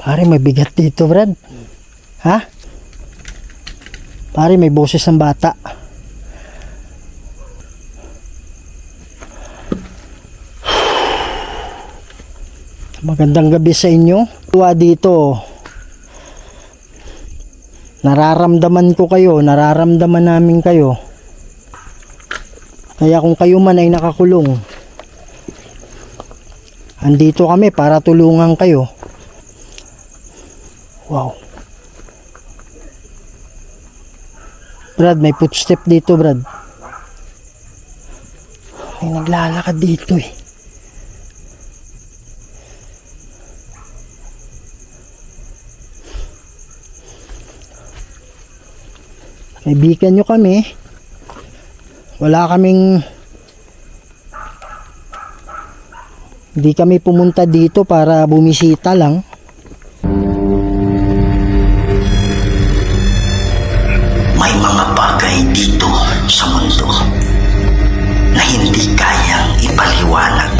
Pare, may bigat dito, Brad. Ha? Pare, may boses ng bata. Magandang gabi sa inyo. Tuwa dito. Nararamdaman ko kayo, nararamdaman namin kayo. Kaya kung kayo man ay nakakulong, andito kami para tulungan kayo. Wow. Brad, may footstep dito, Brad. May naglalakad dito eh. Kaibigan nyo kami. Hindi kami pumunta dito para bumisita lang. May mga bagay dito sa mundo na hindi kayang ipaliwanag.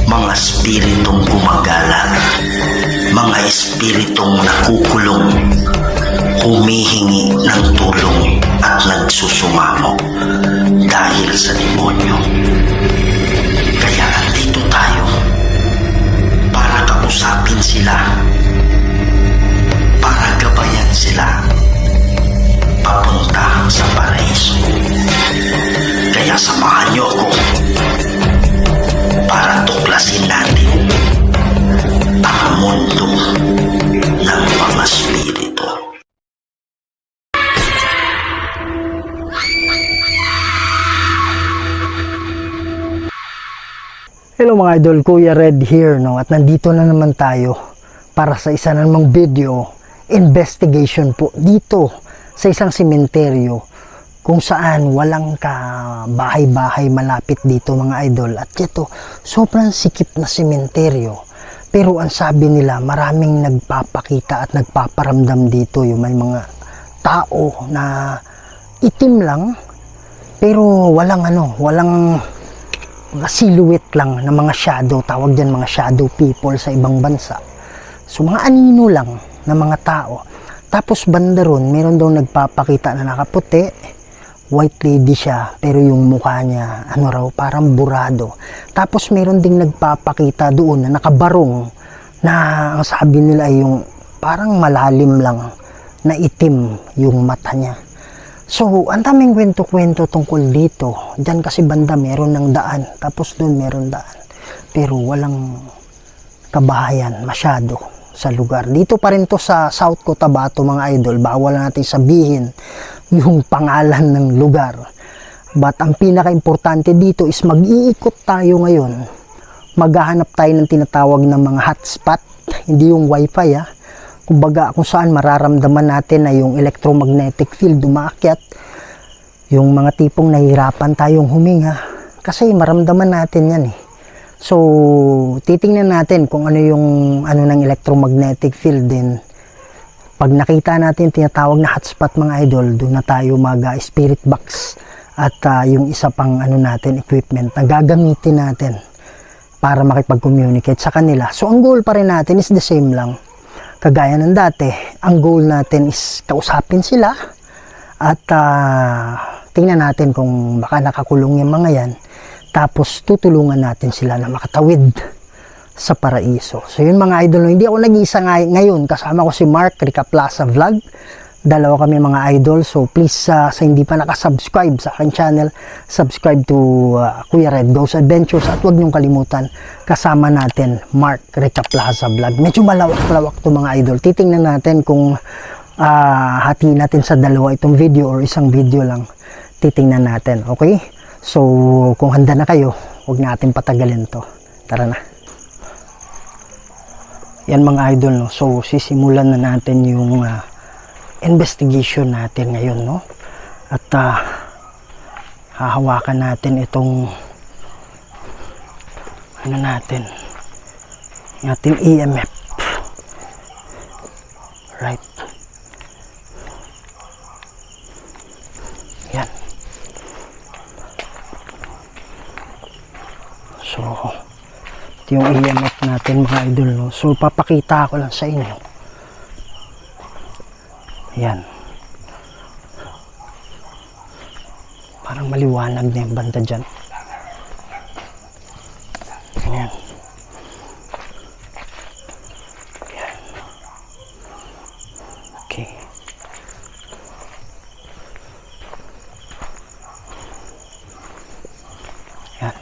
Mga espiritong gumagala, mga espiritong nakukulong, humihingi ng tulong at nagsusumamo dahil sa demonyo. Kaya andito tayo para kausapin sila, para gabayan sila papunta sa paraiso. Kaya samahan niyo ako para tuklasin natin ang mundo ng mga spirito. Hello mga idol, Kuya Red here, no? At nandito na naman tayo para sa isa namang video investigation po dito sa isang sementeryo kung saan walang bahay-bahay malapit dito mga idol. At ito, sobrang sikip na sementeryo. Pero ang sabi nila, maraming nagpapakita at nagpaparamdam dito. Yung may mga tao na itim lang, pero walang mga silhouette lang na mga shadow, tawag dyan mga shadow people sa ibang bansa. So mga anino lang na mga tao. Tapos banda ron, meron daw nagpapakita na nakaputi, white lady siya, pero yung mukha niya, parang burado. Tapos meron ding nagpapakita doon na nakabarong, na ang sabi nila ay yung parang malalim lang, na itim yung mata niya. So, ang daming kwento-kwento tungkol dito. Diyan kasi banda meron ng daan, tapos doon meron daan. Pero walang kabahayan masyado sa lugar. Dito pa rin to sa South Cotabato mga idol. Bawal natin sabihin yung pangalan ng lugar. But ang pinaka-importante dito is mag-iikot tayo ngayon. Maghahanap tayo ng tinatawag na mga hotspot. Hindi yung wifi Kumbaga kung saan mararamdaman natin na yung electromagnetic field dumaakyat, yung mga tipong nahihirapan tayong huminga, kasi maramdaman natin yan eh. So titingnan natin kung ano yung ng electromagnetic field din. Pag nakita natin tinatawag na hotspot mga idol, doon na tayo mag spirit box at yung isa pang natin equipment na gagamitin natin para makipag-communicate sa kanila. So ang goal pa rin natin is the same lang. Kagaya ng dati, ang goal natin is kausapin sila at tingnan natin kung baka nakakulong yung mga yan, tapos tutulungan natin sila na makatawid sa paraiso. So yun mga idol, hindi ako nag-iisa ngayon, kasama ko si Mark Rica Plaza Vlog. Dalawa kami mga idol, so please sa hindi pa nakasubscribe sa aking channel, subscribe to Kuya Red Goes Adventures at huwag niyong kalimutan kasama natin Mark Rica Plaza Vlog. Medyo malawak-lawak to mga idol. Titingnan natin kung hati natin sa dalawa itong video or isang video lang. Titingnan natin, okay? So kung handa na kayo, huwag natin patagalin to. Tara na. Yan mga idol, no? So sisimulan na natin yung investigation natin ngayon, no? At hahawakan natin itong natin yung ating EMF, right? Yan. So Ito yung EMF natin mga idol, no? So papakita ko lang sa inyo. Ayan. Parang maliwanag na yung banda dyan. Ayan. Ayan. Okay. Ayan.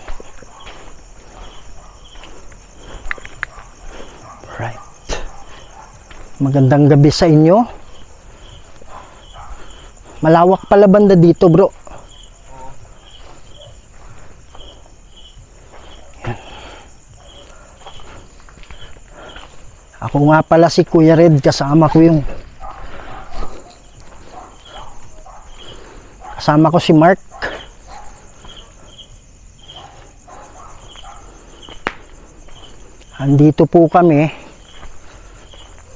Right. Magandang gabi sa inyo. Malawak pala banda dito, bro. Yan. Ako nga pala si Kuya Red, kasama ko si Mark. Andito po kami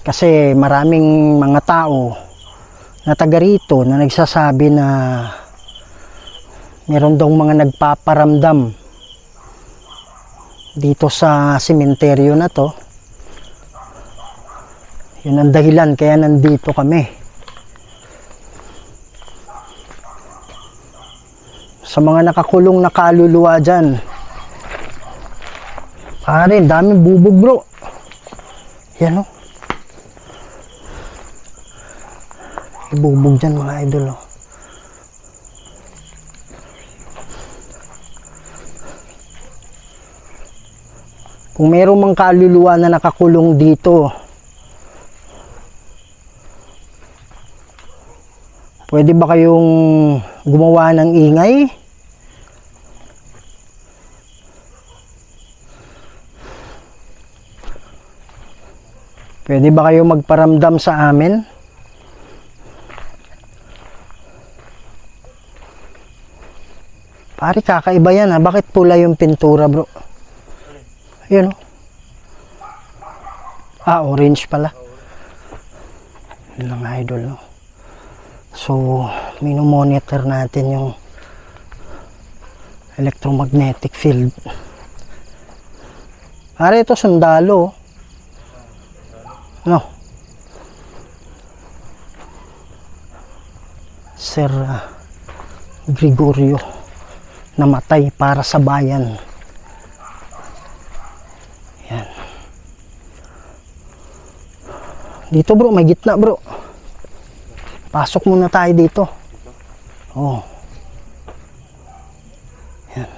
kasi maraming mga tao na taga rito na nagsasabi na meron daw mga nagpaparamdam dito sa sementeryo na to. Yun ang dahilan kaya nandito kami. Sa mga nakakulong na kaluluwa dyan, pare, daming bubog, bro. Yan, o. Ibubog dyan, mga idol, o. Kung meron mang kaluluwa na nakakulong dito, pwede ba kayong gumawa ng ingay? Pwede ba kayo magparamdam sa amin? Pare, kakaiba yan, ha? Bakit pula yung pintura, bro? Yun, o. Ah, orange pala. Yun lang, idol, no? So, minomonitor natin yung electromagnetic field. Pare, ito sundalo, no? Sir Gregorio namatay para sa bayan. Yan. Dito, bro, may gitna, bro. Pasok muna tayo dito. Oh. Yan.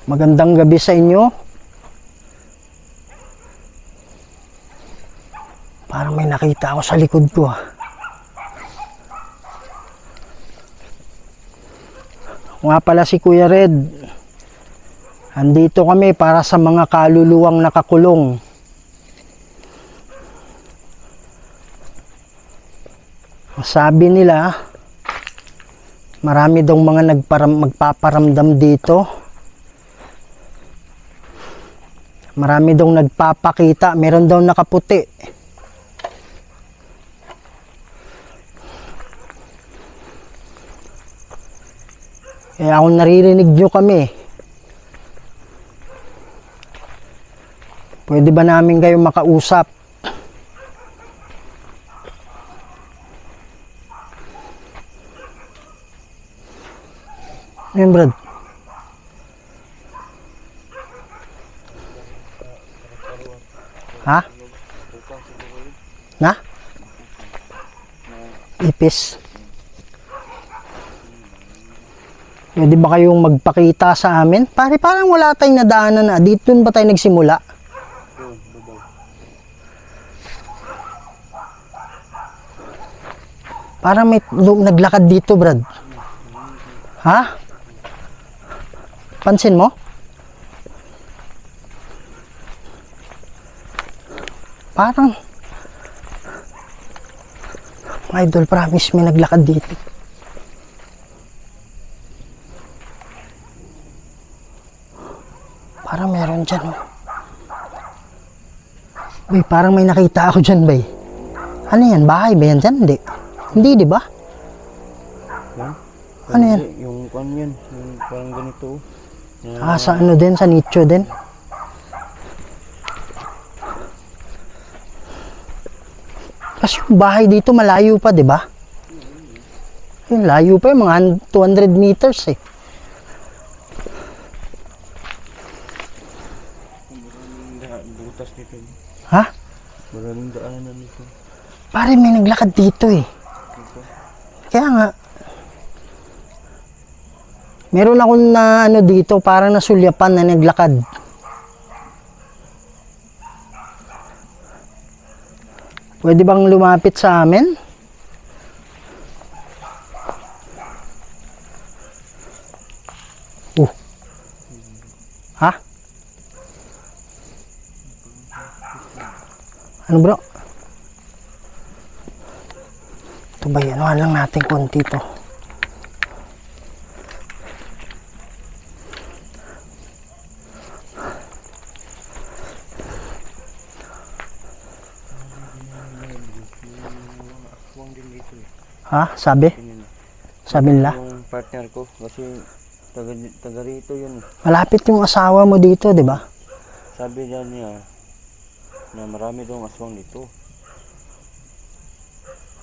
Magandang gabi sa inyo. Parang may nakita ako sa likod ko, ah. Nga pala si Kuya Red. Andito kami para sa mga kaluluwang nakakulong. Sabi nila, marami daw mga magpaparamdam dito. Marami daw nagpapakita, meron daw nakaputi. Kaya kung naririnig nyo kami, pwede ba namin kayo makausap? Ayun, Brad. Ha? Na? Ipis. Pwede ba kayong magpakita sa amin? Pare, parang wala tayong nadaanan na. Dito ba tayo nagsimula? Parang may naglakad dito, Brad. Ha? Pansin mo? Parang idol, promise may naglakad dito. Parang meron dyan, oh. Uy, parang may nakita ako dyan, bay. Ano yan? Bahay ba yan dyan? Hindi. Hindi, di ba? Yan. Ano yan? Yung kwan yan. Yung parang ganito. Ah, sa ano din? Sa nicho din? Kasi yung bahay dito malayo pa, di ba? Yung layo pa yung mga 200 meters eh. Maraming butas nito. Ha? Maraming daanan nito. Pare, may naglakad dito eh. Kaya nga, meron akong na ano dito, parang nasulyapan na naglakad. Pwede bang lumapit sa amin? Ha? Ano bro? Ito ba yan? Ano lang natin konti to. Aswang din dito eh. Ha? Sabi? Ganyan. Sabi nila? Yung partner ko kasi taga rito yun. Malapit yung asawa mo dito, di ba? Sabi dyan niya na marami daw aswang dito.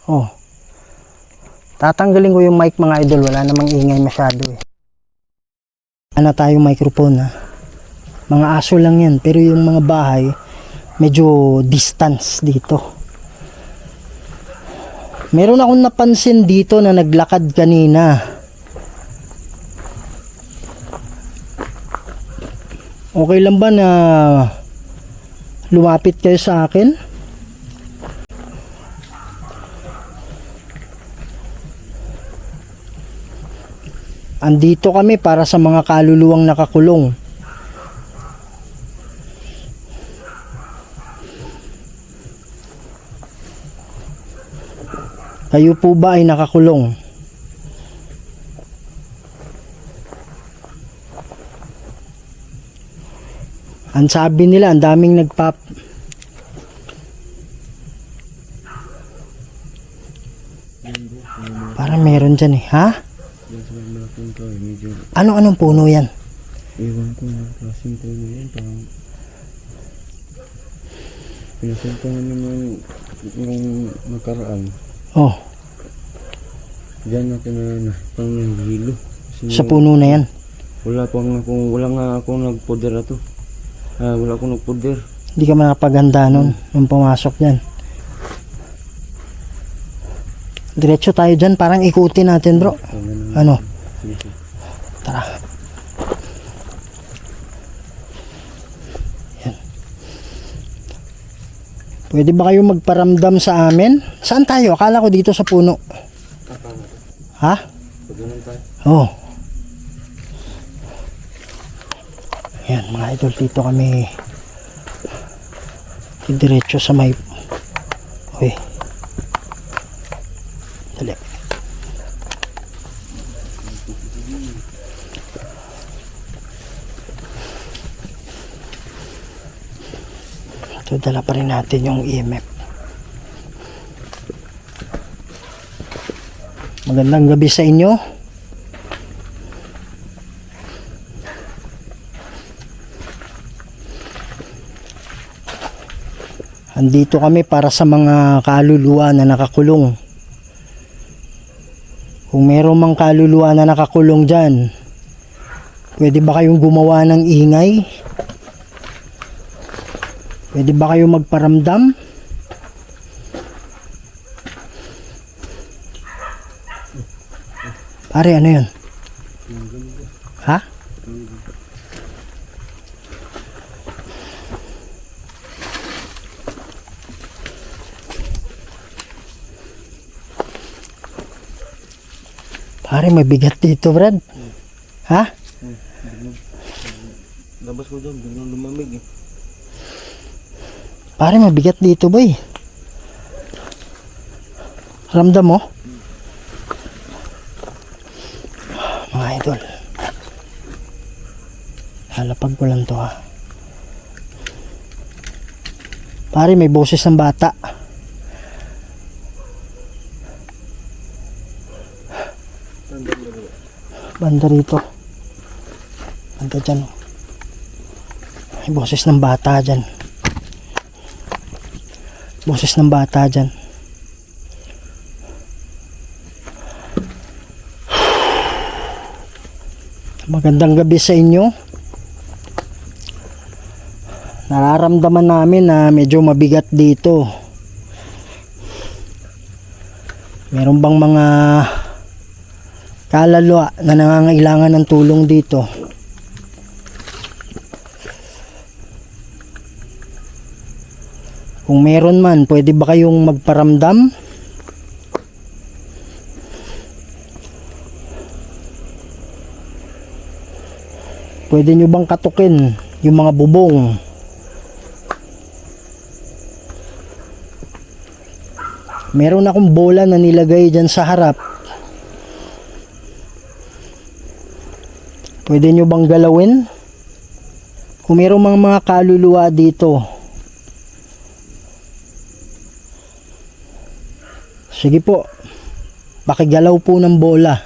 Oh. Tatanggalin ko yung mic mga idol, wala namang ingay masyado eh. Ano tayong microphone ha? Mga aso lang yan, pero yung mga bahay medyo distance dito. Meron akong napansin dito na naglakad kanina. Okay lang ba na lumapit kayo sa akin? Andito kami para sa mga kaluluwang nakakulong. Kayo po ba ay nakakulong? Ang sabi nila, ang daming parang meron dyan eh, ha? Yan sa malaking to eh, medyo Anong puno yan? iwan ko na klaseng puno yan. Parang pinasuntangan naman yung nakaraan. Oh, Diyan natin na pang naghilo. sa puno na yan. Wala nga akong nagpuder na to. Wala akong nagpuder. Hindi ka makapaganda nun nung pumasok dyan. Diretso tayo dyan, parang ikutin natin bro. Ano? Tara. Yan. Pwede ba kayo magparamdam sa amin? Saan tayo? Akala ko dito sa puno. Ha? Oo. Yan mga idol, dito kami diretso sa may uy dali ito, dala pa rin natin yung EMF. Magandang gabi sa inyo. Andito kami para sa mga kaluluwa na nakakulong. Kung meron mang kaluluwa na nakakulong dyan, pwede ba kayong gumawa ng ingay? Pwede ba kayong magparamdam? Pare, ano yun? Ha? Pare, may bigat dito, Brad. Ha? Labas ko dyan, biglang lumamig eh. Pare, may bigat dito, boy. Ramdam mo? Mga idol. Halapag ko lang to, ha. Pare, may boses ng bata. Banda rito. Banda dyan. May boses ng bata dyan. Boses ng bata dyan. Magandang gabi sa inyo. Nararamdaman namin na medyo mabigat dito. Meron bang mga kaluluwa na nangangailangan ng tulong dito? Kung meron man, pwede ba kayong magparamdam? Pwede nyo bang katukin yung mga bubong? Meron akong bola na nilagay dyan sa harap. Pwede nyo bang galawin? Kung meron mga kaluluwa dito, sige po, pakigalaw po ng bola.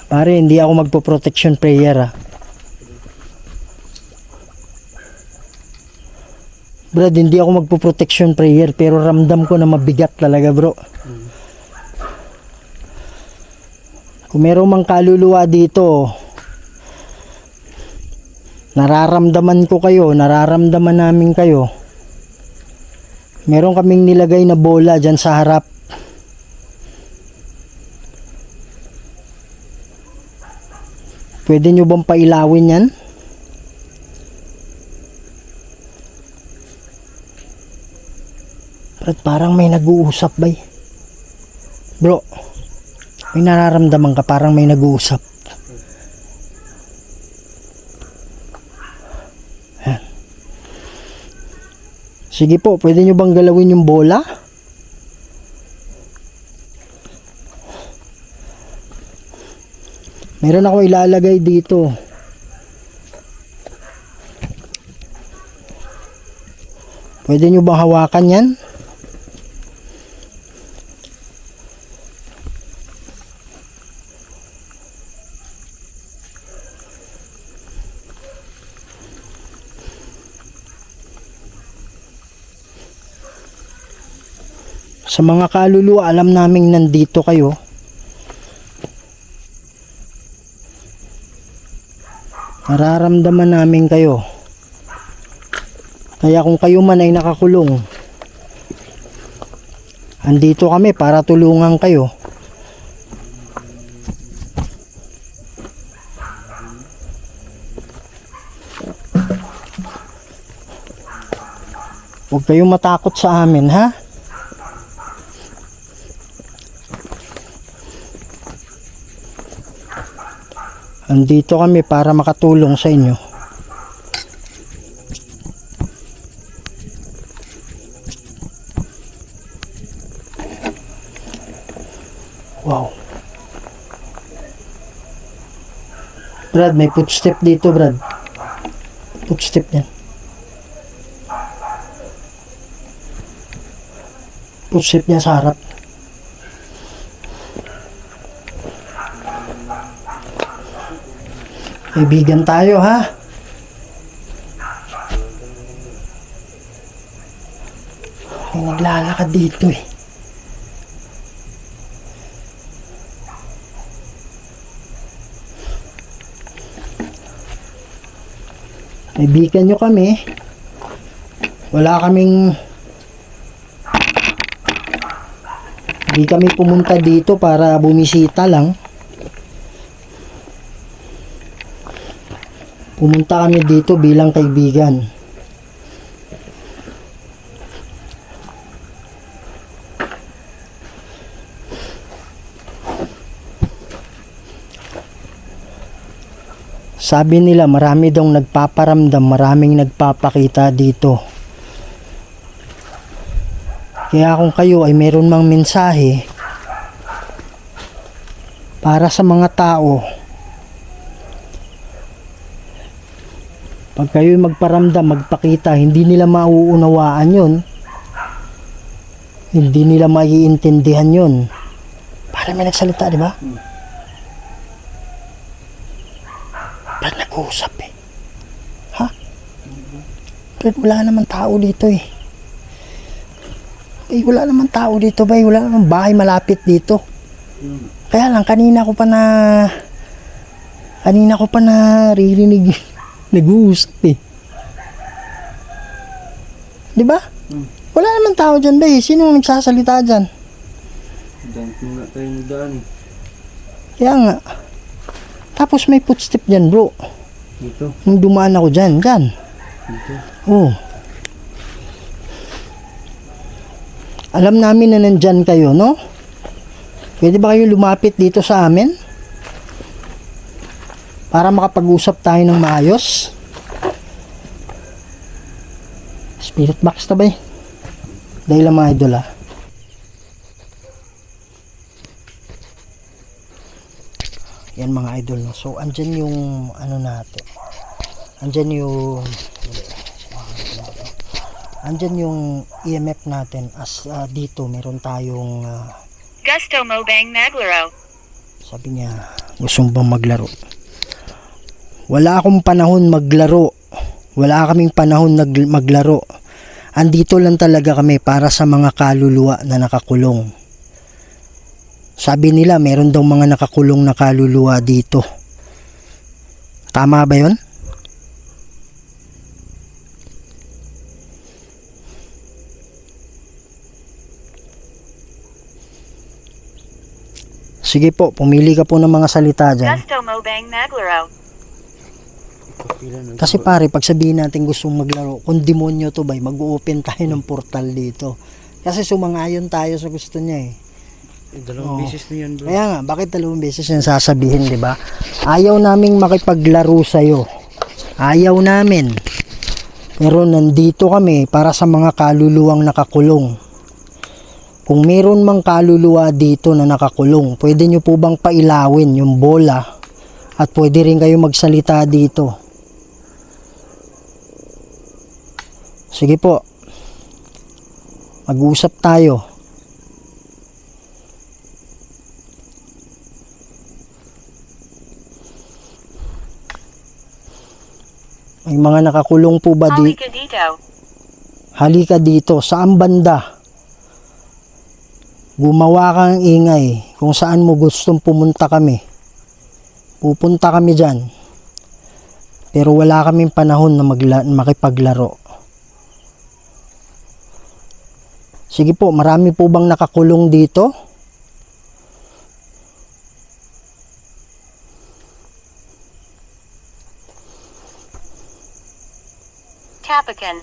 Pare, hindi ako magpo-protection prayer Brad, hindi ako magpo-protection prayer pero ramdam ko na mabigat talaga, bro. Kung merong mang kaluluwa dito, nararamdaman ko kayo, nararamdaman namin kayo. Meron kaming nilagay na bola dyan sa harap. Pwede nyo bang pailawin yan? At parang may nag-uusap, bay. Bro, may nararamdaman ka parang may nag-uusap. Yan. Sige po, pwede nyo bang galawin yung bola? Meron ako ilalagay dito. Pwede nyo bang hawakan yan? Sa mga kaluluwa, alam naming nandito kayo. Nararamdaman namin kayo. Kaya kung kayo man ay nakakulong, andito kami para tulungan kayo. Huwag kayong matakot sa amin, ha? Andito kami para makatulong sa inyo. Wow. Brad, may footstep dito, Brad. Footstep yan. Footstep niya sa harap. Kaibigan tayo, ha? May naglalakad dito eh. Kaibigan nyo kami. Wala kaming... Hindi kami pumunta dito para bumisita lang. Pumunta kami dito bilang kaibigan. Sabi nila marami daw nagpaparamdam, maraming nagpapakita dito. Kaya kung kayo ay meron mang mensahe para sa mga tao, Pag kayo magparamdam, magpakita, hindi nila mauunawaan yun. Hindi nila maiintindihan yun. Para may nagsalita, di ba? Ba't nag-uusap eh? Ha? Ba't wala naman tao dito eh? Wala naman tao dito ba? Wala naman bahay malapit dito. Kaya lang, kanina ko pa naririnig nag-uusap eh. Di ba? Wala naman tao dyan ba eh. Sino nagsasalita dyan? Daan ko nga tayo ng daan eh. Kaya nga. Tapos may footstep dyan bro. Dito. Nung dumaan ako dyan. Dito. Oh. Alam namin na nandyan kayo, no? Pwede ba kayo lumapit dito sa amin? Para makapag-usap tayo ng maayos. Spirit box na ba eh? Dahil lang mga idol ah. Yan mga idol no. So andyan yung ano natin. Andyan yung EMF natin as dito meron tayong Gusto mo bang maglaro? sabi niya gusto mo bang maglaro. Wala akong panahon maglaro. Wala kaming panahon maglaro. Andito lang talaga kami para sa mga kaluluwa na nakakulong. Sabi nila meron daw mga nakakulong na kaluluwa dito. Tama ba yun? Sige po, pumili ka po ng mga salita dyan. Gusto mo bang maglaro? Kasi pare, pag sabihin natin gustong maglaro, kung demonyo to bay, mag-open tayo ng portal dito. Kasi sumangayon tayo sa gusto niya eh. Dalawang beses na yan bro. Kaya nga, bakit dalawang beses yung sasabihin, di ba? Ayaw naming makipaglaro sa'yo. Ayaw namin. Pero nandito kami para sa mga kaluluwang nakakulong. Kung meron mang kaluluwa dito na nakakulong, pwede nyo po bang pailawin yung bola at pwede rin kayo magsalita dito. Sige po. Mag-uusap tayo. May mga nakakulong po ba dito? Halika dito. Halika dito. Saan banda? Gumawa kang ingay kung saan mo gustong pumunta kami. Pupunta kami dyan. Pero wala kaming panahon na makipaglaro. Sige po, marami po bang nakakulong dito? Tapakan.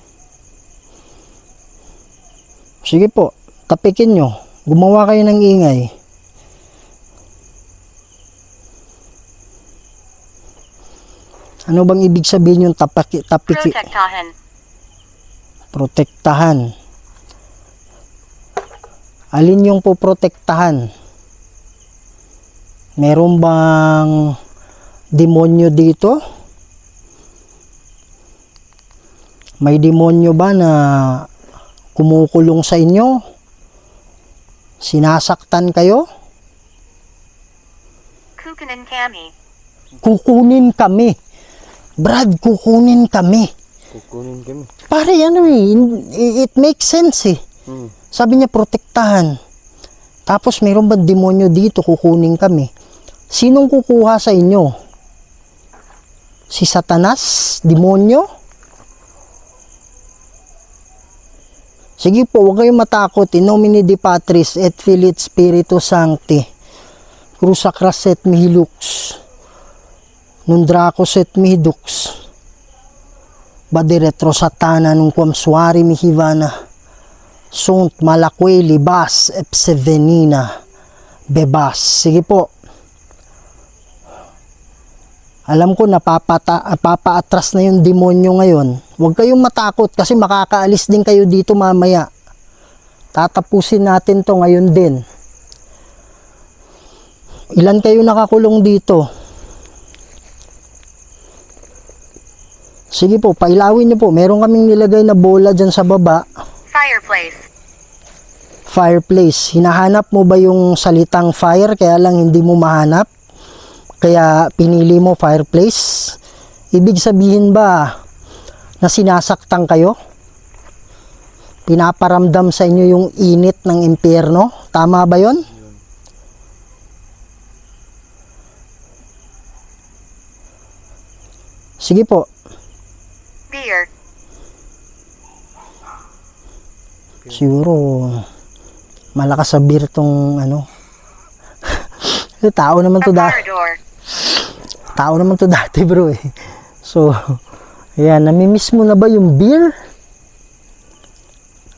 Sige po, tapikin nyo. Gumawa kayo ng ingay. Ano bang ibig sabihin yung tapiki? Protektahan. Protektahan. Alin yung poprotektahan? Meron bang demonyo dito? May demonyo ba na kumukulong sa inyo? Sinasaktan kayo? Kukunin kami. Kukunin kami. Brad, kukunin kami. Kukunin kami. Pare, ano eh, it makes sense eh. Sabi niya, protektahan. Tapos, mayroon ba demonyo dito, kukunin kami? Sinong kukuha sa inyo? Si Satanas? Demonyo? Sige po, huwag kayong matakot. In nomine Dei Patris et Filii et Spiritus Sancti. Cruca cras et mihi lux. Nundracos et mihi dux. Badiretro satana nunquam suari mihi vana. Sunt malaque libas epsevenina bebas. Sige po. Alam ko papaatras na yung demonyo ngayon. Huwag kayong matakot kasi makakaalis din kayo dito mamaya. Tatapusin natin to ngayon din. Ilan kayo nakakulong dito? Sige po, pailawin niyo po. Meron kaming nilagay na bola dyan sa baba. Fireplace. Fireplace. Hinahanap mo ba yung salitang fire kaya lang hindi mo mahanap? Kaya pinili mo fireplace? Ibig sabihin ba na sinasaktan kayo? Pinaparamdam sa inyo yung init ng impyerno? Tama ba yon? Sige po. Beer. Siguro malakas sa beer tong ano. Tao naman to dati. Aparador. Tao naman to dati, bro eh. So, ayan, namimiss mo na ba yung beer?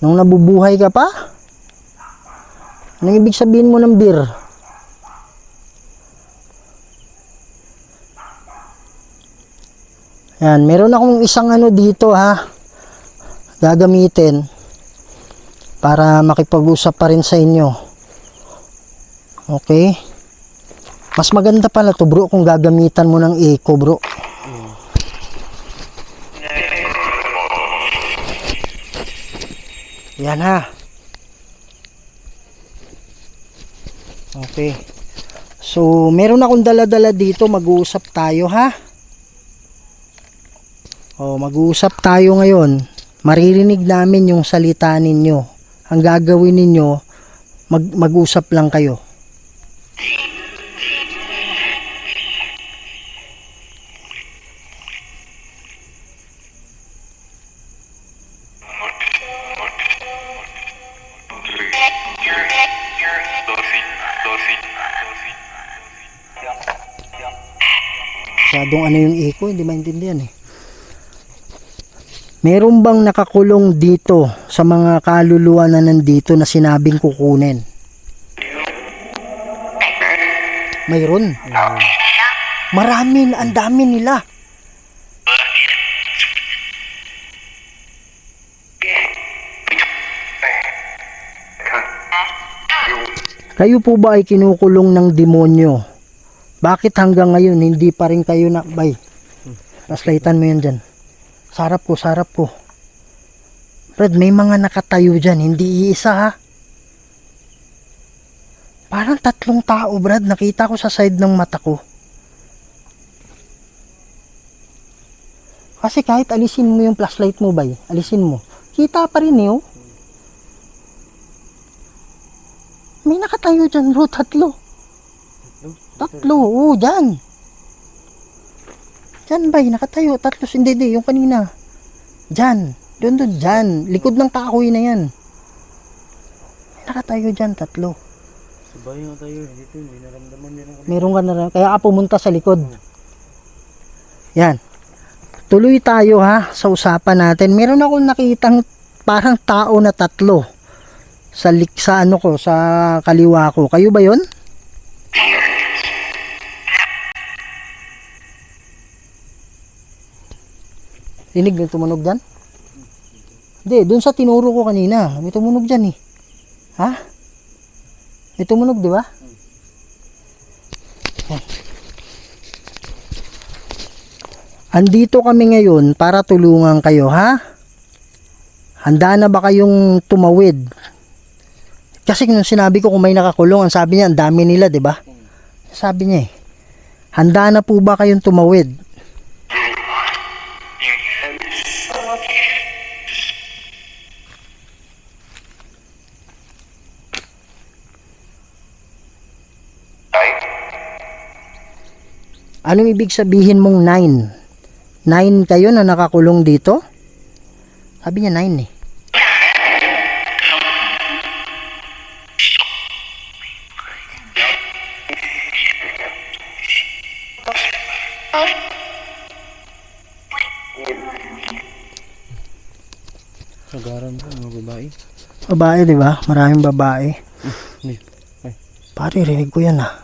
Nung nabubuhay ka pa? Anong ibig sabihin mo ng beer? Ayan, meron akong isang ano dito ha. Gagamitin para makipag-usap pa rin sa inyo. Okay? Mas maganda pala to, bro, kung gagamitan mo ng echo, bro. Yan ha. Okay. So, meron akong dala-dala dito. Mag-uusap tayo ha. O, mag-uusap tayo ngayon. Maririnig namin yung salita ninyo. Ang gagawin ninyo, mag-usap lang kayo. Masyadong ano yung echo, hindi maintindihan eh. Meron bang nakakulong dito sa mga kaluluwa na nandito na sinabing kukunin? Mayroon. Marami, ang dami nila. Kayo po ba ay kinukulong ng demonyo? Bakit hanggang ngayon hindi pa rin kayo na... Bay, paslaitan mo yan dyan. Sarap ko, sarap ko. Brad, may mga nakatayo dyan, hindi iisa ha. Parang 3 tao, Brad. Nakita ko sa side ng mata ko. Kasi kahit alisin mo yung flashlight mo, bay, alisin mo. Kita pa rin eh, oh. May nakatayo dyan, bro, 3. 3, oo, dyan. Dyan, bay, nakatayo, 3, hindi, yung kanina. Dyan, doon, dyan. Likod ng kahoy na yan. May nakatayo dyan, 3. Sabay nga tayo, dito, may naramdaman meron kami. Meron ka na, kaya ka pumunta sa likod. Yan. Tuloy tayo ha, sa usapan natin. Meron akong nakitang parang tao na 3. Sa ano ko, sa kaliwa ko. Kayo ba yon? Rinig na tumunog dyan? Hindi, dun sa tinuro ko kanina. May tumunog dyan eh. Ha? May tumunog, di ba? Andito kami ngayon para tulungan kayo, ha? Handa na ba kayong tumawid? Kasi nung sinabi ko kung may nakakulong, ang sabi niya, ang dami nila, di ba? Sabi niya eh, handa na po ba kayong tumawid? Anong ibig sabihin mong 9? 9 kayo na nakakulong dito? Sabi niya 9 eh. Sagaran po, mga babae. Babae, di ba? Maraming babae. Ay. Pare, rinig ko yan ah.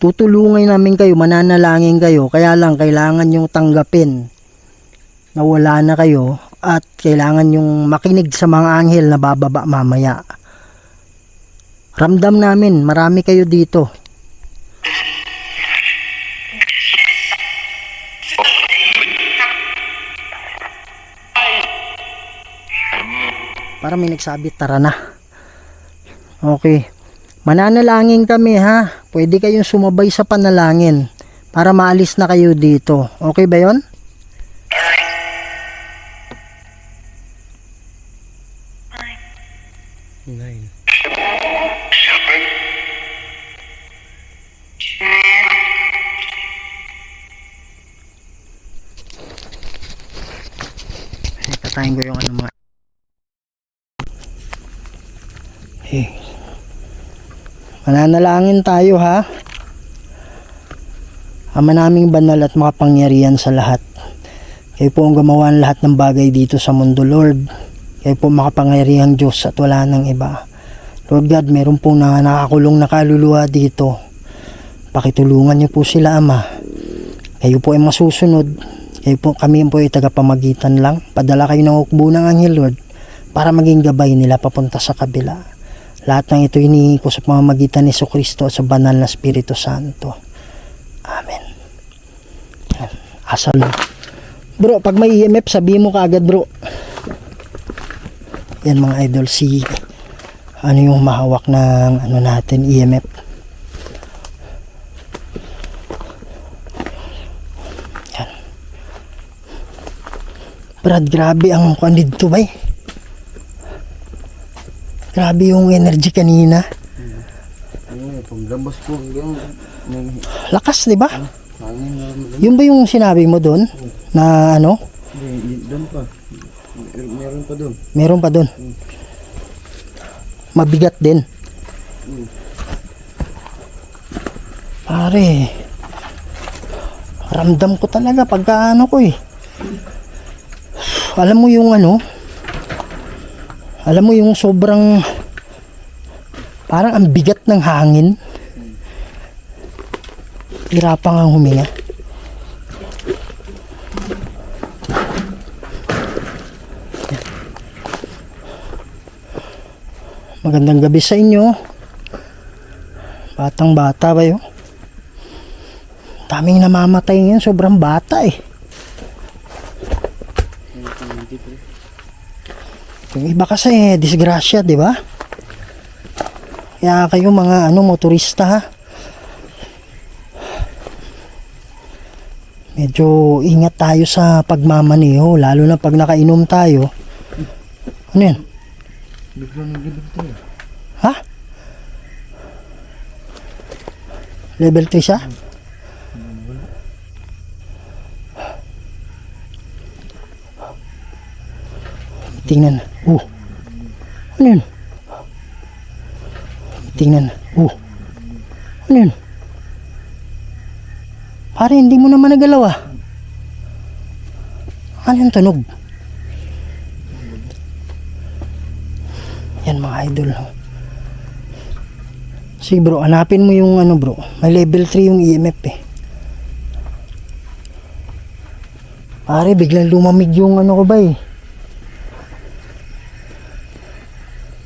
Tutulungan namin kayo, mananalangin kayo, kaya lang kailangan yung tanggapin na wala na kayo at kailangan yung makinig sa mga anghel na bababa mamaya. Ramdam namin, marami kayo dito. Para may nagsabi, tara na. Okay. Mananalangin kami ha. Pwede kayong sumabay sa panalangin para maalis na kayo dito. Okay ba yon? Nine. Patayin ko yung ano mga. Okay. Mananalangin tayo ha. Ama naming banal at makapangyarihan sa lahat. Kayo po ang gumawa ng lahat ng bagay dito sa mundo, Lord. Kayo po makapangyarihang Diyos at wala nang iba. Lord God, meron po na nakakulong na kaluluwa dito. Pakitulungan niyo po sila, Ama. Kayo po ay masusunod. Kayo po, kami po ay tagapamagitan lang. Padala kayo ng hukbo ng anghel, Lord, para maging gabay nila papunta sa kabila. Lahat ng ito hinihingi ko sa pamamagitan ni Jesucristo at sa banal na Espiritu Santo. Amen. Asal. Bro, pag may EMF, sabihin mo kaagad, bro. Yan mga idol, si ano yung mahawak ng ano natin, EMF. Yan. Brad, grabe ang kwan dito ba eh. Grabe yung energy kanina. Paglabas ko, Lakas, di ba? hangin na. Yun ba yung sinabi mo doon? Na ano? Hindi, doon pa. Meron pa doon. Meron pa doon. Mabigat din. Pare, ramdam ko talaga pagka ano ko eh. Alam mo yung ano? Alam mo yung sobrang parang ang bigat ng hangin. Hirapang ang huminga. Magandang gabi sa inyo. Batang bata ba yun? Daming namamatay ngayon, sobrang bata eh. Yung iba kasi disgrasya, di ba? Kaya kayo mga ano motorista ha. Medyo ingat tayo sa pagmamaneho, lalo na pag nakainom tayo. Ano yan? Bigla nagilid tayo. Ha? Level 3 siya? Tingnan. Ano yun? Tingnan. Ano yun? Pare, hindi mo naman nagalaw ah. Ano yung tunog? Yan mga idol. Sige bro, hanapin mo yung ano bro. May level 3 yung EMF eh. Pare, biglang lumamig yung ano ko ba eh.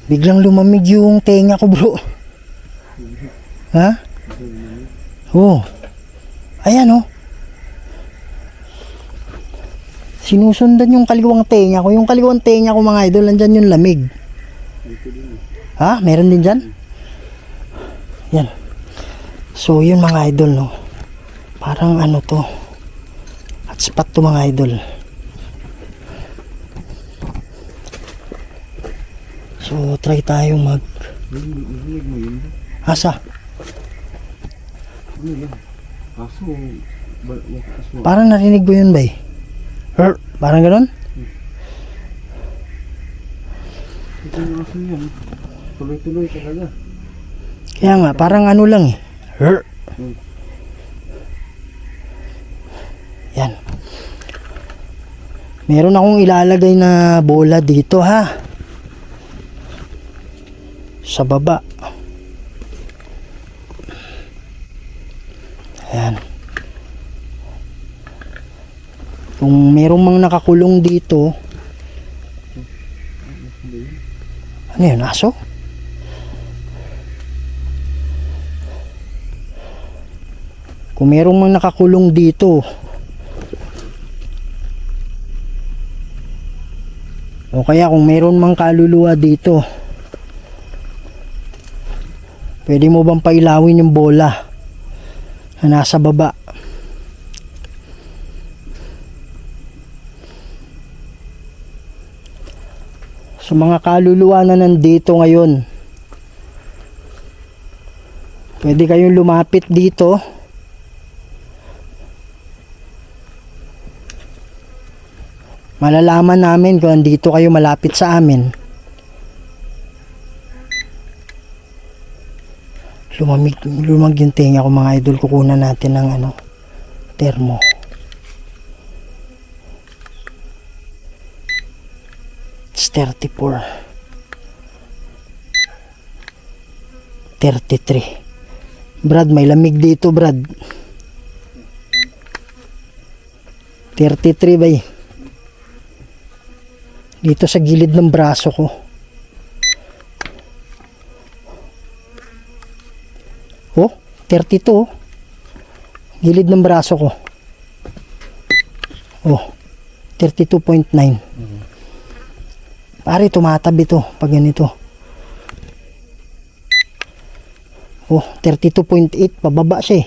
Biglang lumamig yung tenga ko bro. Ha? Oo. Ayan oh. Sinusundan yung kaliwang tenga ko. Yung kaliwang tenga ko mga idol, nandyan yung lamig. Ha? Meron din dyan? Yan. So yun mga idol no. Parang ano to. Hotspot to mga idol. So try tayong mag asa. Kaso, Parang narinig ko yun ba eh. Parang gano'n? ito yung aso yan. Tuloy-tuloy talaga. Kaya nga, parang ano lang eh. Yan. Meron akong ilalagay na bola dito ha. Sa baba. Ayan. Kung merong mang nakakulong dito. Ano yun? Aso? Kung merong mang nakakulong dito. O kaya kung mayroon mang kaluluwa dito, pwede mo bang pailawin yung bola na nasa baba? So mga kaluluwa na nandito ngayon, pwede kayong lumapit dito. Malalaman namin kung andito kayo malapit sa amin. Lumag yung tenga ko mga idol. Kukunan natin ng termo. It's 34. 33. Brad, may lamig dito, Brad. 33 bay. Dito sa gilid ng braso ko. Oh, 32. Gilid ng braso ko. Oh, 32.9. Pare, tumatabi to pag ganito. Oh, 32.8. Pababa siya eh.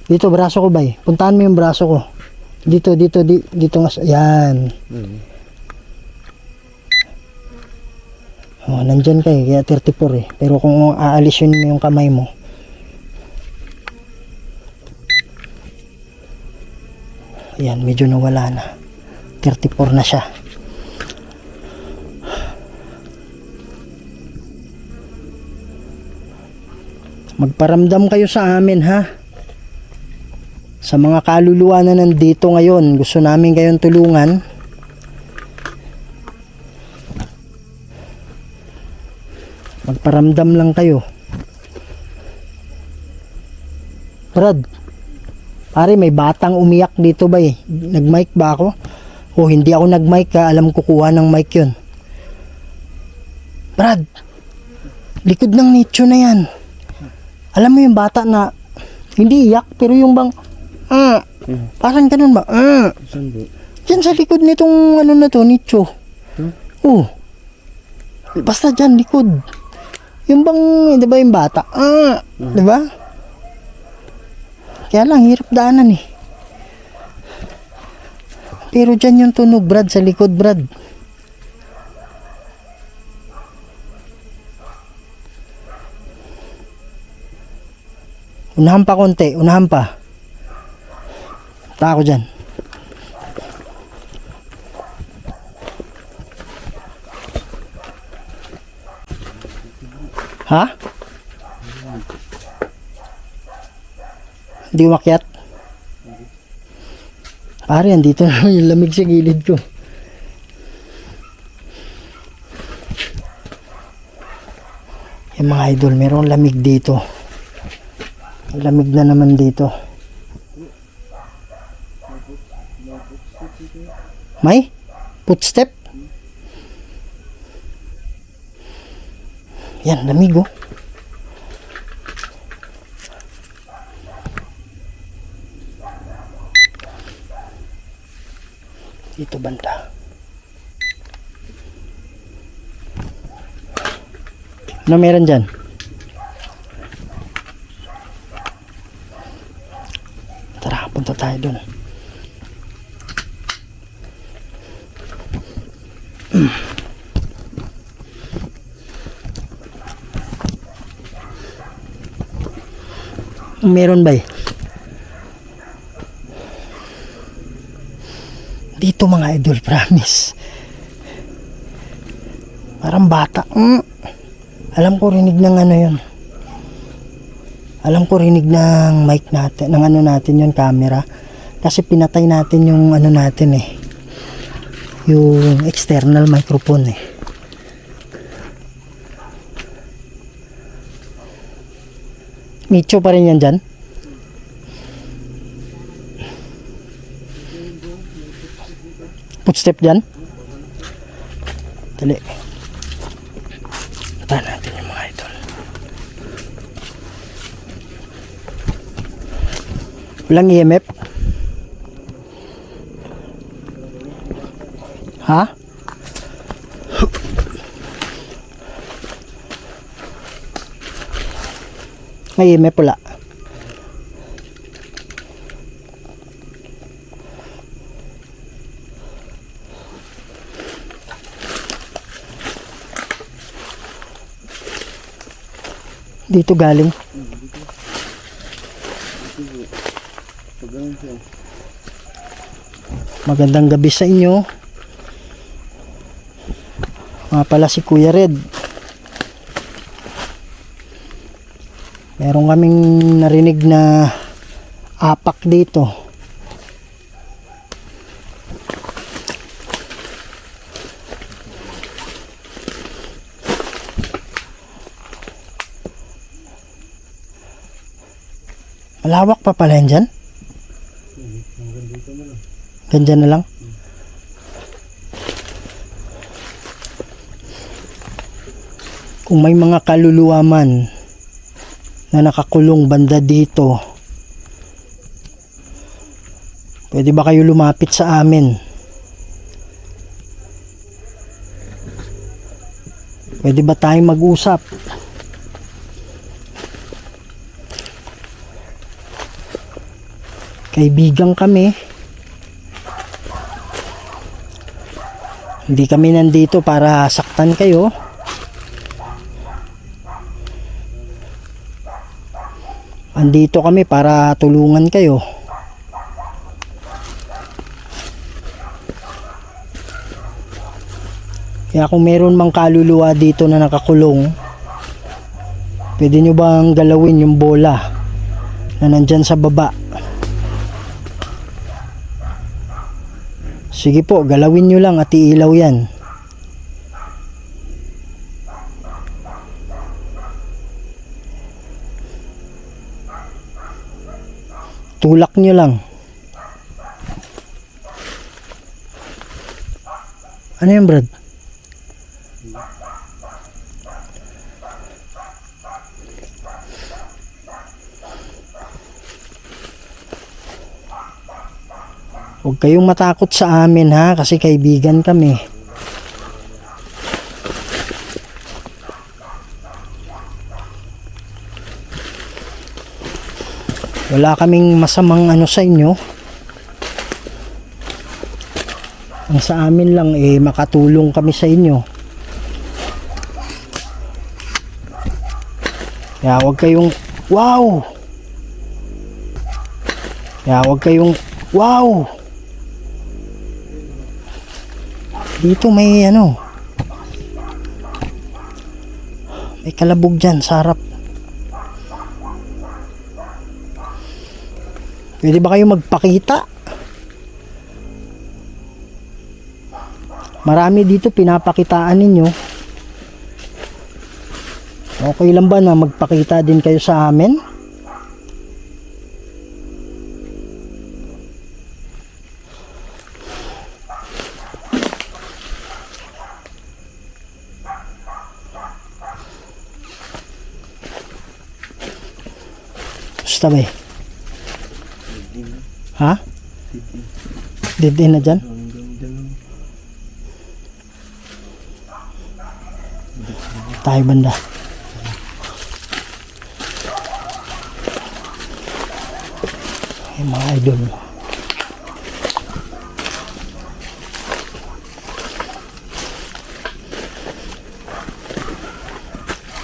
Dito, braso ko ba eh. Puntahan mo yung braso ko. Dito nga. Yan. Oh, nandyan kayo, kaya 34 eh. Pero kung aalisin mo yung kamay mo, ayan, medyo nawala na. 34 na siya. Magparamdam kayo sa amin ha. Sa mga kaluluwa na nandito ngayon, gusto namin kayong tulungan. Magparamdam lang kayo. Brad, pare, may batang umiyak dito ba eh? Nag-mic ba ako? O hindi ako nag-mic ha? Alam ko kuha ng mic yun. Brad, likod ng nicho na yan. Alam mo yung bata na hindi iyak pero yung bang parang ganun ba? Saan po? Diyan sa likod nitong na to, nicho. Oh. Basta dyan, likod. Yung bang, di ba yung bata? Di ba? Kaya lang, hirap daanan eh. Pero dyan yung tunog, Brad, sa likod, Brad. Unahan pa konti, unahan pa. Taka ko dyan. Ha? Hindi umakyat? Pare, andito na yung lamig sa gilid ko. Yung mga idol, mayroong lamig dito. Lamig na naman dito. May? Footstep? Yan, lamig oh. Dito banda. Ano meron dyan? Tara, punta tayo dun. Meron ba eh? Dito mga idol, promise. Parang bata. Alam ko rinig ng yun. Alam ko rinig ng mic natin, ng natin yun, camera. Kasi pinatay natin yung natin eh. Yung external microphone eh. Nicho pa rin yan dyan. Footstep dyan. Dali. Punta natin yung mga idol. Walang EMF. Ha? May pula. Dito galing. Magandang gabi sa inyo. Nga pala si Kuya Red. Meron kaming narinig na apak dito. Malawak pa pala yan dyan? Ganyan na lang? Kung may mga kaluluwa man na nakakulong banda dito, pwede ba kayo lumapit sa amin? Pwede ba tayong mag-usap? Kaibigan kami. Hindi kami nandito para saktan kayo. Andito kami para tulungan kayo. Kaya kung meron mang kaluluwa dito na nakakulong, pwede nyo bang galawin yung bola na nandyan sa baba? Sige po, galawin nyo lang at iilaw yan. Tulak nyo lang. Ano yan, Brad? Huwag kayong matakot sa amin ha, kasi kaibigan kami. Wala kaming masamang ano sa inyo. Ang sa amin lang makatulong kami sa inyo. Kaya huwag kayong wow. Dito may may kalabog dyan sa harap. Pwede ba kayo magpakita? Marami dito pinapakitaan ninyo. Okay lang ba na magpakita din kayo sa amin? Basta ba Ha? Dead end na dyan? Tayo banda. Ay mga idol.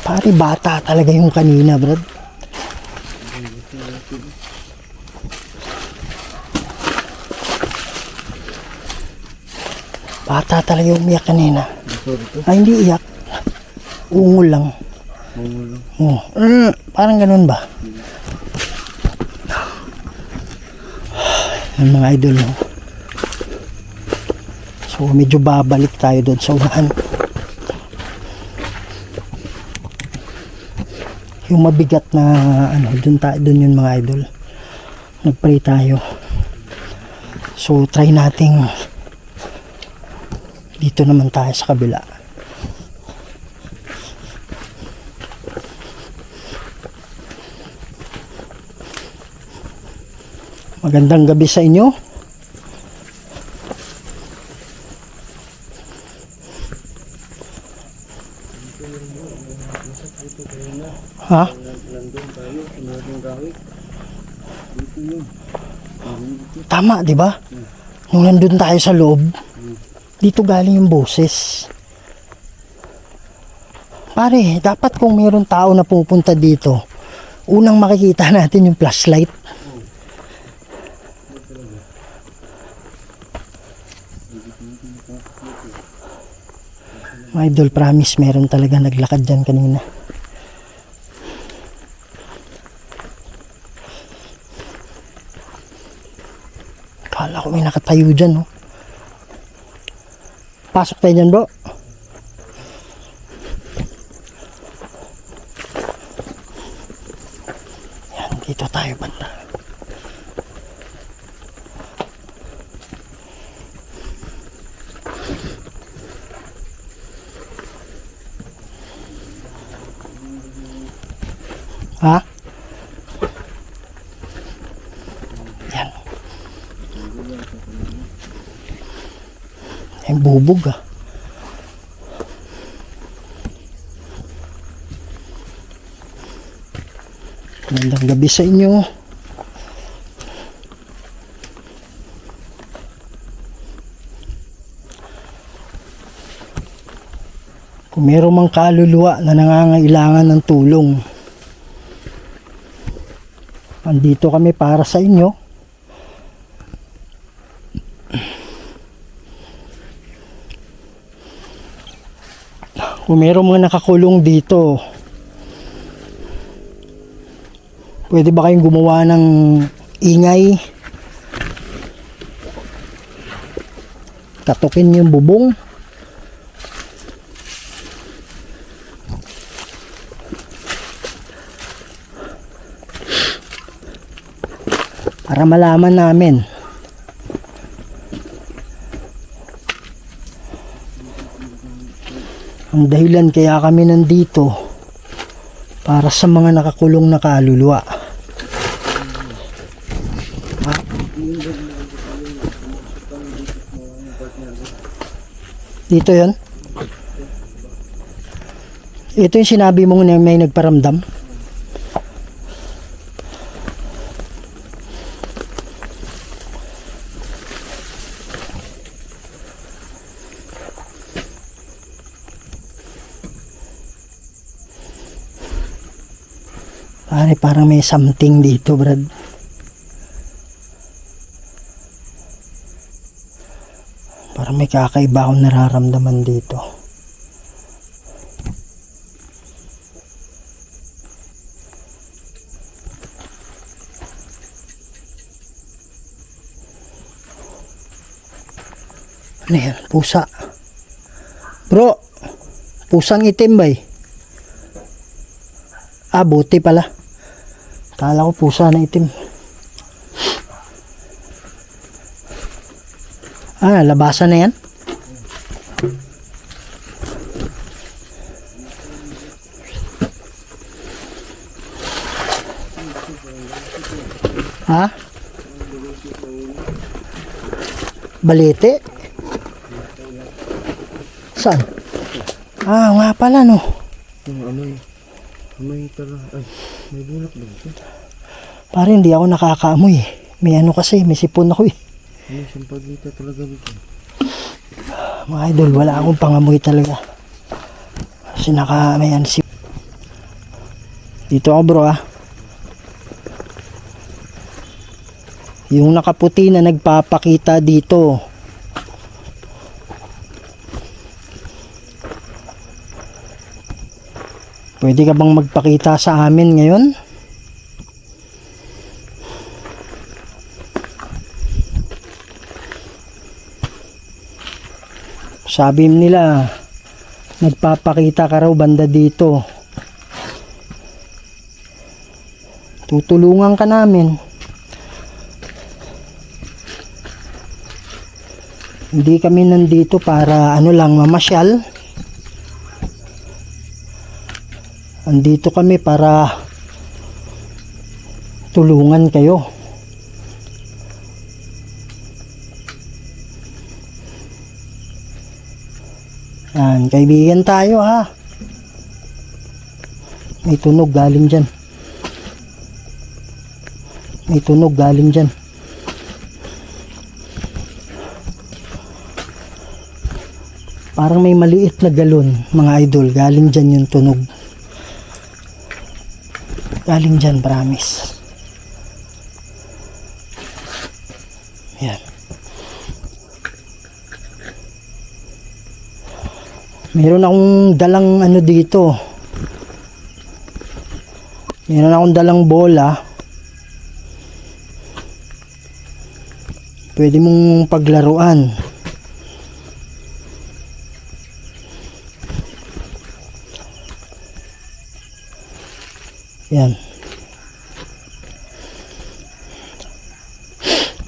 Pare bata talaga yung kanina, Brad. Bata talaga yung umiyak kanina. Ay, hindi iyak. Ungol lang. Oh. Parang ganun ba? Ang mga idol, no? So, medyo babalik tayo doon sa unahan. Yung mabigat na, doon yun mga idol. Nag-pray tayo. So, try nating dito naman tayo sa kabila. Magandang gabi sa inyo. Ha? Nandun tayo, sunod ng gawi. Dito yun. Tama, di ba? Nung nandun tayo sa loob, dito galing yung boses. Pare, dapat kung mayroong tao na pupunta dito, unang makikita natin yung flashlight. Mga idol, promise, meron talaga naglakad dyan kanina. Kala ko may nakatayo dyan, oh. Pasok tayo dyan, bro. Yan, dito tayo banda. Ha? Yan. Yung bubog, ah. Magandang gabi sa inyo. Kung meron mang kaluluwa na nangangailangan ng tulong, andito kami para sa inyo. Kung meron mga nakakulong dito, pwede ba kayong gumawa ng ingay? Katukin yung bubong. Para malaman namin. Ang dahilan kaya kami nandito, para sa mga nakakulong na kaluluwa. Dito yon. Ito yung sinabi mo na may nagparamdam. Pare, parang may something dito, Brad. Parang may kakaiba akong nararamdaman dito. Ano yan? Pusa. Bro, pusang itim ba eh? Ah, buti pala. Kala ko pusa na itim. Ah, labasan na yan. Ha? Balete? Saan? Ah, nga pala no. Yung amoy tala. Ay, may bulak ba ito? Pare, hindi ako nakakaamoy eh. May ano kasi, may sipon ako eh. Ano, sampagita talaga dito. Mga idol, wala akong pangamoy talaga. Kasi may ansip. Dito ako bro ah. Yung nakaputi na nagpapakita dito. Pwede ka bang magpakita sa amin ngayon? Sabi nila, nagpapakita ka raw banda dito. Tutulungan ka namin. Hindi kami nandito para ano lang mamasyal. Andito kami para tulungan kayo. Yan, kaibigan tayo ha. May tunog galing dyan. May tunog galing dyan. Parang may maliit na galon, mga idol. Galing dyan yung tunog. Galing dyan, promise. Yan. Meron akong dalang ano dito. Meron akong dalang bola. Pwede mong paglaruan. Yan.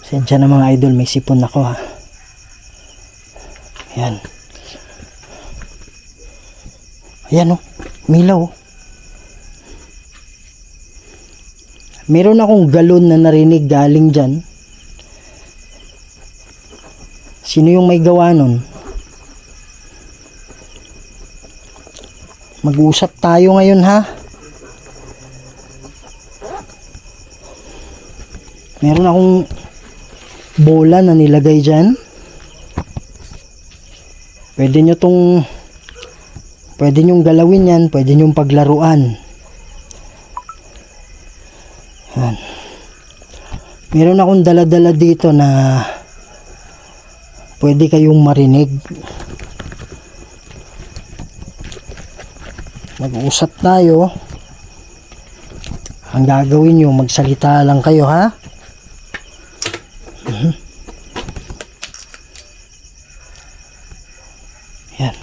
Sensya na mga idol, may sipon ako ha. Yan. Ayan oh, milaw oh. Meron akong galon na narinig galing dyan. Sino yung may gawa nun? Mag-uusap tayo ngayon ha. Meron akong bola na nilagay dyan. Pwede nyong galawin yan, pwede nyong paglaruan. Yan. Meron akong dala-dala dito na pwede kayong marinig. Mag-uusap tayo. Ang gagawin nyo, magsalita lang kayo ha. Yan.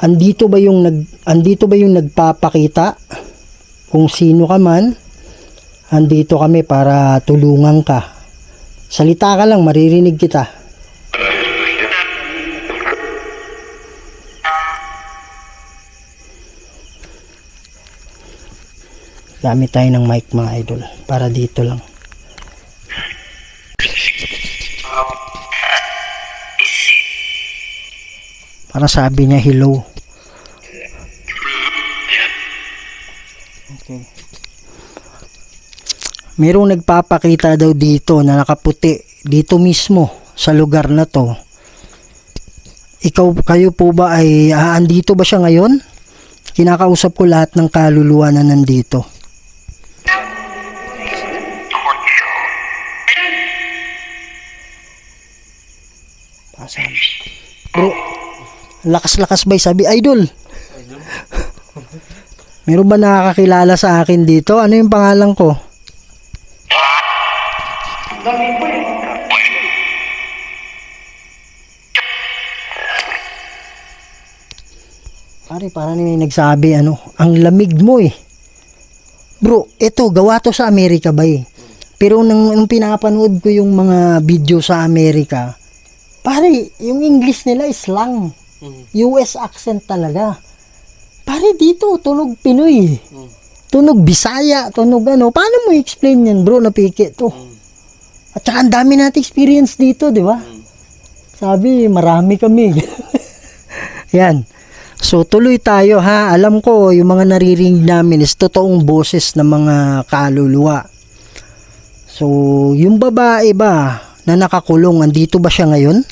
Andito ba yung nagpapakita kung sino ka man? Andito kami para tulungan ka. Salita ka lang, maririnig kita. Gamit tayo ng mic mga idol para dito lang. Para sabi niya hello. Okay. Merong nagpapakita daw dito na nakaputi dito mismo sa lugar na to. Kayo po ba ay andito ba siya ngayon? Kinakausap ko lahat ng kaluluwa na nandito. Pasan. Bro, lakas-lakas ba sabi idol? Meron ba nakakakilala sa akin dito? Ano yung pangalan ko? Pare, parang may nagsabi ang lamig mo eh. Bro, eto, gawa to sa Amerika ba eh. Pero nung pinapanood ko yung mga video sa Amerika, pare, yung English nila is slang. US accent talaga. Pare, dito, tunog Pinoy. Tunog Bisaya, tunog ano. Paano mo i-explain yan, bro, napiki to? At saka ang dami natin experience dito, di ba? Sabi, marami kami. Yan. So, tuloy tayo ha. Alam ko, yung mga naririnig namin is totoong boses ng mga kaluluwa. So, yung babae ba na nakakulong, andito ba siya ngayon?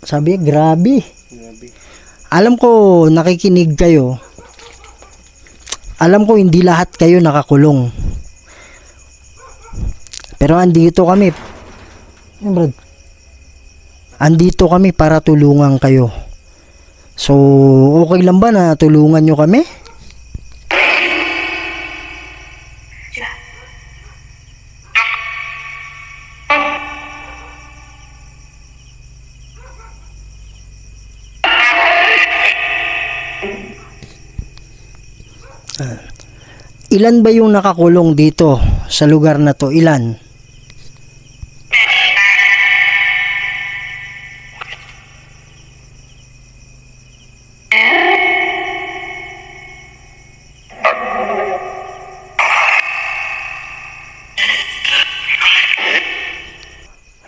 Sabi, grabe. Alam ko, nakikinig kayo. Alam ko, hindi lahat kayo nakakulong. Pero andito kami. Andito kami para tulungan kayo. So, okay lang ba na tulungan nyo kami? Ilan ba yung nakakulong dito sa lugar na to? Ilan?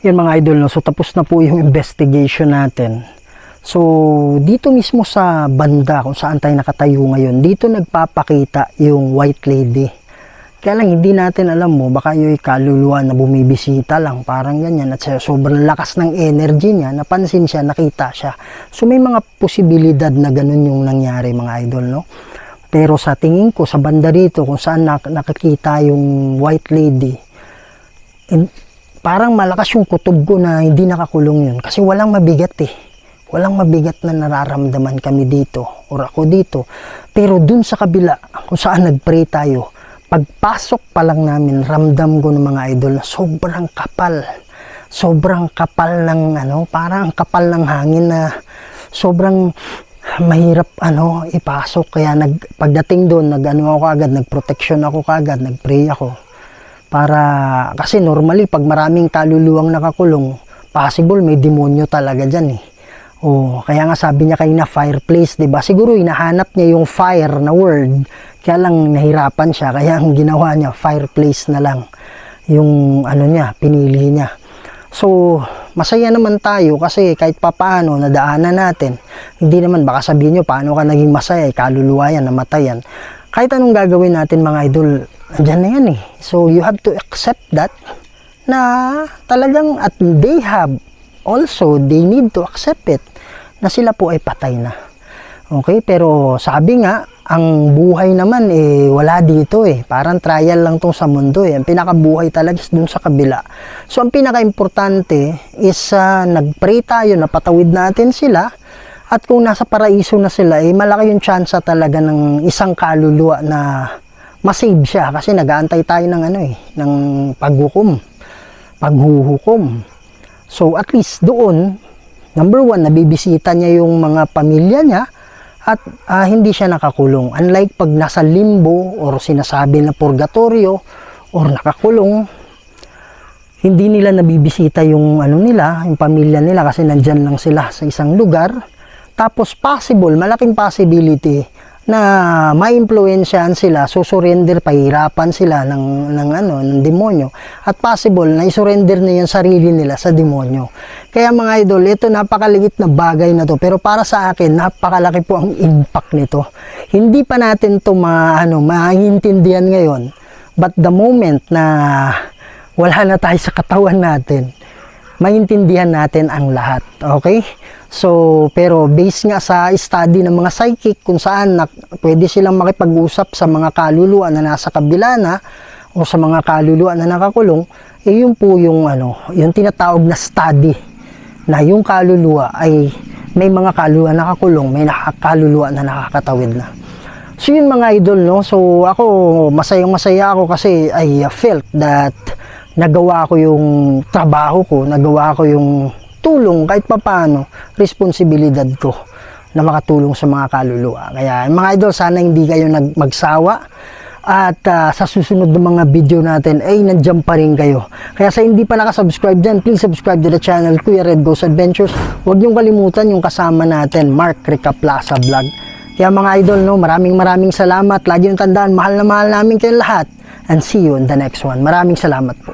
Yan mga idol, no? So tapos na po yung investigation natin. So dito mismo sa banda kung saan tayo nakatayo ngayon, dito nagpapakita yung white lady. Kaya lang hindi natin alam mo, baka yung kaluluwa na bumibisita lang, parang ganyan. At sobrang lakas ng energy niya, napansin siya, nakita siya. So may mga posibilidad na ganun yung nangyari mga idol, no? Pero sa tingin ko, sa banda rito, kung saan nakikita yung white lady, parang malakas yung kutob ko na hindi nakakulong yun. Kasi walang mabigat eh. Walang mabigat na nararamdaman kami dito or ako dito. Pero dun sa kabila, kung saan nagpray tayo, pagpasok pa lang namin, ramdam ko ng mga idol na sobrang kapal. Sobrang kapal ng parang kapal ng hangin na sobrang mahirap ipasok. Kaya pagdating doon, ako agad, nagproteksyon ako agad, nagpray ako. Kasi normally, pag maraming kaluluwang nakakulong, possible may demonyo talaga dyan eh. Kaya nga sabi niya kanina fireplace, 'di ba? Siguro hinahanap niya yung fire na word, kaya lang nahirapan siya, kaya ang ginawa niya fireplace na lang. Yung pinili niya. So, masaya naman tayo kasi kahit papaano nadaanan natin. Hindi naman baka sabihin niyo paano ka naging masaya, kaluluwa yan, namatay yan. Kahit anong gagawin natin mga idol, andyan na yan eh. So, you have to accept that na talagang at they need to accept it na sila po ay patay na. Okay, pero sabi nga, ang buhay naman wala dito eh. Parang trial lang tong sa mundo eh. Ang pinakabuhay talaga is dun sa kabila. So ang pinaka-importante is nag-pray tayo, napatawid natin sila, at kung nasa paraiso na sila malaki yung chance talaga ng isang kaluluwa na masave siya kasi nag-aantay tayo ng ng paghuhukom. So at least doon, number one, nabibisita niya yung mga pamilya niya at hindi siya nakakulong. Unlike pag nasa limbo or sinasabi na purgatorio or nakakulong, hindi nila nabibisita yung yung pamilya nila kasi nandyan lang sila sa isang lugar. Tapos malaking possibility na ma-impluensyahan sila, surrender, pahirapan sila ng demonyo, at possible na isurrender na yung sarili nila sa demonyo. Kaya mga idol, ito napakaliit na bagay na to, pero para sa akin napakalaki po ang impact nito. Hindi pa natin to maintindihan ngayon, but the moment na wala na tayo sa katawan natin, maintindihan natin ang lahat. Okay? So, pero based nga sa study ng mga psychic kung saan pwede silang makipag-usap sa mga kaluluwa na nasa kabila na o sa mga kaluluwa na nakakulong, yun po yung yung tinatawag na study na yung kaluluwa ay may mga kaluluwa nakakulong, may kaluluwa na nakakatawid na. So yun mga idol, no? So ako, masayang-masaya ako kasi I felt that nagawa ko yung trabaho ko, nagawa ko yung tulong kahit papaano, responsibilidad ko na makatulong sa mga kaluluwa. Kaya mga idol, sana hindi kayo magsawa at sa susunod ng mga video natin ay nandiyan pa rin kayo. Kaya sa hindi pa nakasubscribe dyan, please subscribe to the channel Kuya Red Goes Adventures. Huwag niyong kalimutan yung kasama natin, Mark Rica Plaza Vlog. Kaya mga idol, no, maraming salamat. Lagi yung tandaan, mahal na mahal namin kayong lahat. And see you in the next one. Maraming salamat po.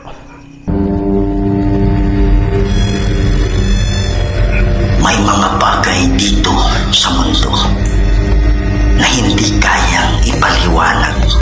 May mga bagay dito sa mundo na hindi kayang ipaliwanag